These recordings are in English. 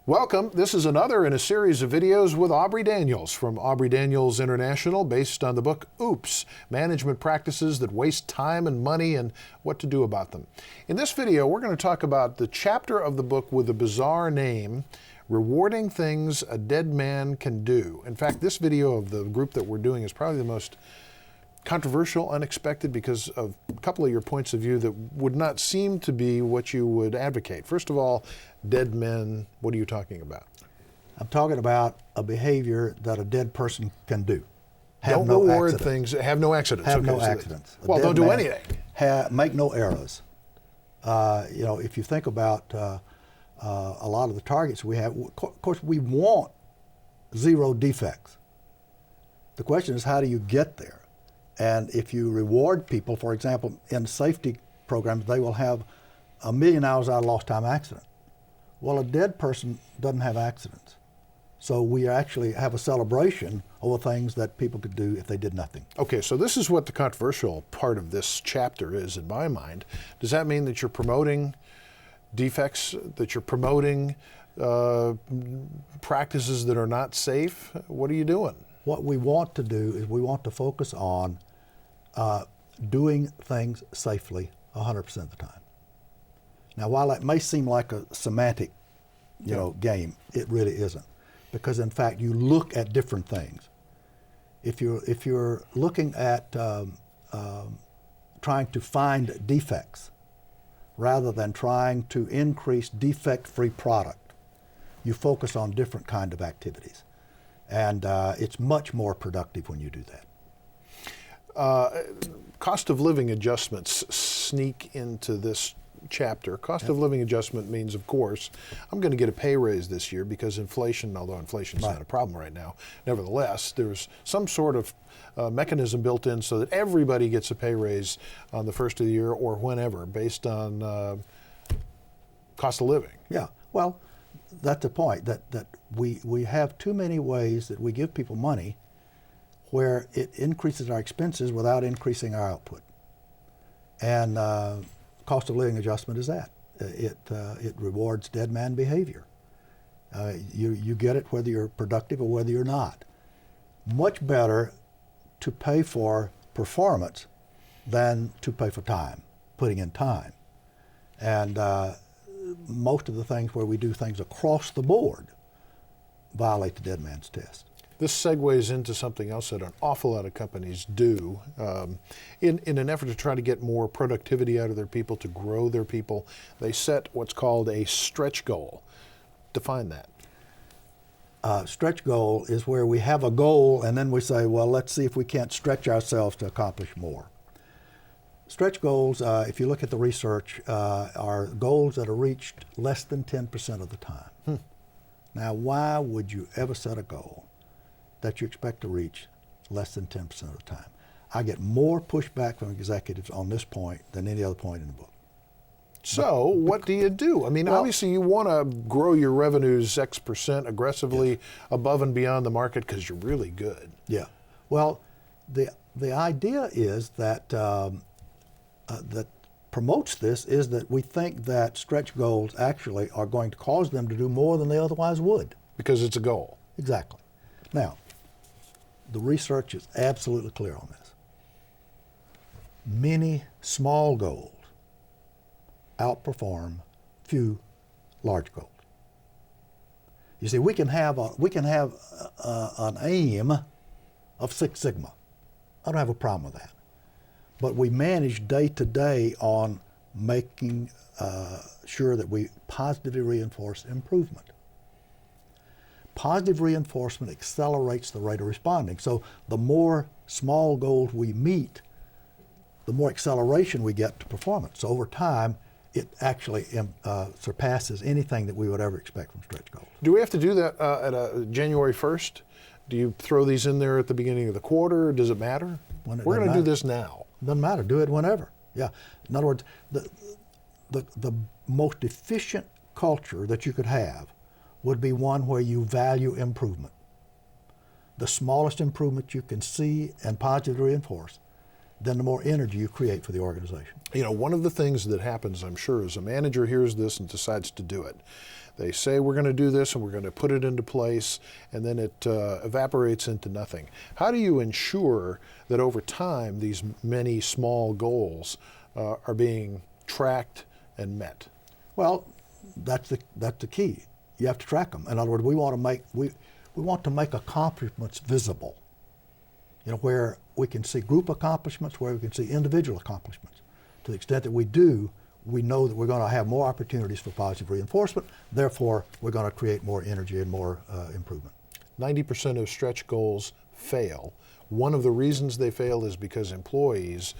Welcome. This is another in a series of videos with Aubrey Daniels from Aubrey Daniels International, based on the book Oops, Management Practices That Waste Time and Money and What to Do About Them. In this video, we're going to talk about the chapter of the book with the bizarre name, Rewarding Things a Dead Man Can Do. In fact, this video of the group that we're doing is probably the most controversial, unexpected, because of a couple of your points of view that would not seem to be what you would advocate. First of all, dead men, what are you talking about? I'm talking about a behavior that a dead person can do. Don't reward things, have no accidents. Have no accidents. Well, don't do anything. Make no errors. If you think about a lot of the targets we have, of course we want zero defects. The question is, how do you get there? And if you reward people, for example, in safety programs, they will have 1 million hours out of lost time accident. Well, a dead person doesn't have accidents. So we actually have a celebration over things that people could do if they did nothing. Okay, so this is what the controversial part of this chapter is in my mind. Does that mean that you're promoting defects, that you're promoting practices that are not safe? What are you doing? What we want to do is we want to focus on doing things safely 100% of the time. Now, while that may seem like a semantic, game, it really isn't, because in fact you look at different things. If you're looking at trying to find defects rather than trying to increase defect-free product, you focus on different kind of activities. And it's much more productive when you do that. Cost of living adjustments sneak into this chapter. Cost of living adjustment means, of course, I'm going to get a pay raise this year because inflation, although inflation's not a problem right now, nevertheless, there's some sort of mechanism built in so that everybody gets a pay raise on the first of the year or whenever, based on cost of living. Yeah, well, that's the point, that we have too many ways that we give people money where it increases our expenses without increasing our output. And cost of living adjustment is that. It rewards dead man behavior. You get it whether you're productive or whether you're not. Much better to pay for performance than to pay for time, putting in time. And most of the things where we do things across the board violate the dead man's test. This segues into something else that an awful lot of companies do in an effort to try to get more productivity out of their people, to grow their people. They set what's called a stretch goal. Define that. Stretch goal is where we have a goal and then we say, well, let's see if we can't stretch ourselves to accomplish more. Stretch goals, if you look at the research, are goals that are reached less than 10% of the time. Now, why would you ever set a goal that you expect to reach less than 10% of the time? I get more pushback from executives on this point than any other point in the book. So what do you do? I mean, obviously you want to grow your revenues X% aggressively above and beyond the market because you're really good. Yeah. Well, the idea is that that promotes this is that we think that stretch goals actually are going to cause them to do more than they otherwise would. Because it's a goal. Exactly. Now, the research is absolutely clear on this. Many small goals outperform few large goals. You see, we can have an aim of 6 Sigma. I don't have a problem with that. But we manage day to day on making sure that we positively reinforce improvement. Positive reinforcement accelerates the rate of responding. So the more small goals we meet, the more acceleration we get to performance. So over time, it actually surpasses anything that we would ever expect from stretch goals. Do we have to do that at January 1st? Do you throw these in there at the beginning of the quarter? Does it matter? We're going to do this now. Doesn't matter. Do it whenever. Yeah. In other words, the most efficient culture that you could have would be one where you value improvement. The smallest improvement you can see and positively reinforce then the more energy you create for the organization. You know, one of the things that happens, I'm sure, is a manager hears this and decides to do it. They say, we're going to do this and we're going to put it into place, and then it evaporates into nothing. How do you ensure that over time these many small goals are being tracked and met? Well, that's the key. You have to track them. In other words, we want to make accomplishments visible. You know, where we can see group accomplishments, where we can see individual accomplishments. To the extent that we do, we know that we're going to have more opportunities for positive reinforcement. Therefore, we're going to create more energy and more improvement. 90% of stretch goals fail. One of the reasons they fail is because employees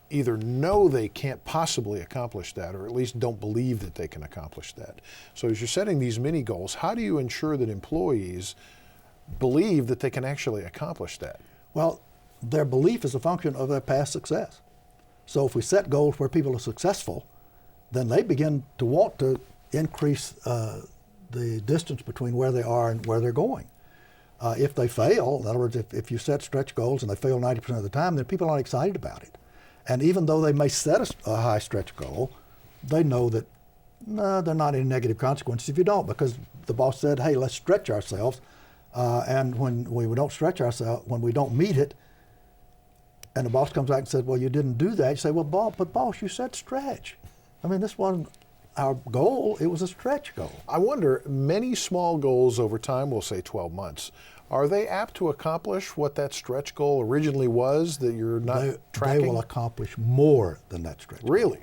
either know they can't possibly accomplish that, or at least don't believe that they can accomplish that. So as you're setting these mini goals, how do you ensure that employees believe that they can actually accomplish that? Well, their belief is a function of their past success. So if we set goals where people are successful, then they begin to want to increase the distance between where they are and where they're going. If they fail, in other words, if you set stretch goals and they fail 90% of the time, then people aren't excited about it. And even though they may set a high stretch goal, they know that there are not any negative consequences if you don't, because the boss said, hey, let's stretch ourselves. And when we don't stretch ourselves, when we don't meet it, and the boss comes back and says, well, you didn't do that, you say, well, boss, you said stretch. I mean, this wasn't our goal, it was a stretch goal. I wonder, many small goals over time, we'll say 12 months, are they apt to accomplish what that stretch goal originally was that you're not tracking? They will accomplish more than that stretch goal. Really?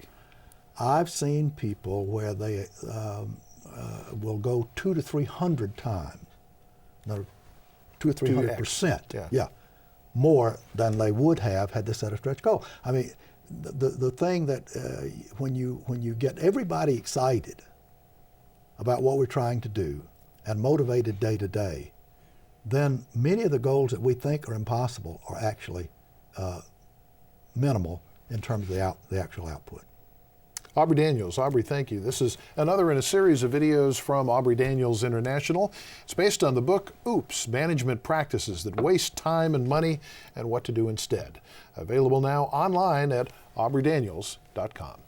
I've seen people where they will go 200 to 300 times, no, 200 to 300%, yeah, more than they would have had they set a stretch goal. I mean, the thing that when you get everybody excited about what we're trying to do and motivated day to day, then many of the goals that we think are impossible are actually minimal in terms of the actual output. Aubrey Daniels. Aubrey, thank you. This is another in a series of videos from Aubrey Daniels International. It's based on the book, Oops, Management Practices That Waste Time and Money and What to Do Instead. Available now online at aubreydaniels.com.